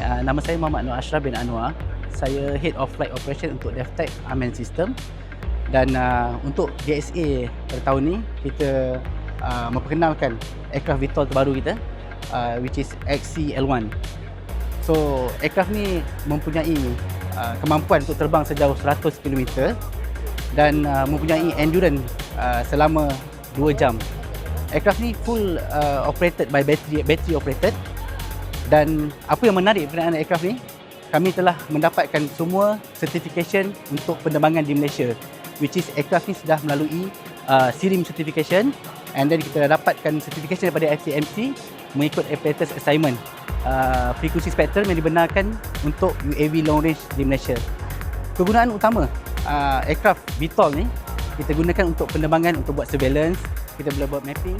Nama saya Muhammad Nur Ashraf bin Anwar. Saya Head of Flight Operation untuk DevTech Unmanned System. Dan untuk DSA pada tahun ni, kita memperkenalkan aircraft VTOL terbaru kita, which is XC-L1. So, aircraft ni mempunyai kemampuan untuk terbang sejauh 100 km dan mempunyai endurance selama 2 jam. Aircraft ni full operated by battery operated. Dan apa yang menarik berkenaan aircraft ni, kami telah mendapatkan semua certification untuk penerbangan di Malaysia, which is aircraft ni sudah melalui CIRIM certification, and then kita dah dapatkan certification daripada FCMC mengikut Apparatus Assignment, frekuensi spektrum yang dibenarkan untuk UAV long range di Malaysia. Kegunaan utama aircraft VTOL ni kita gunakan untuk penerbangan, untuk buat surveillance, kita boleh buat mapping.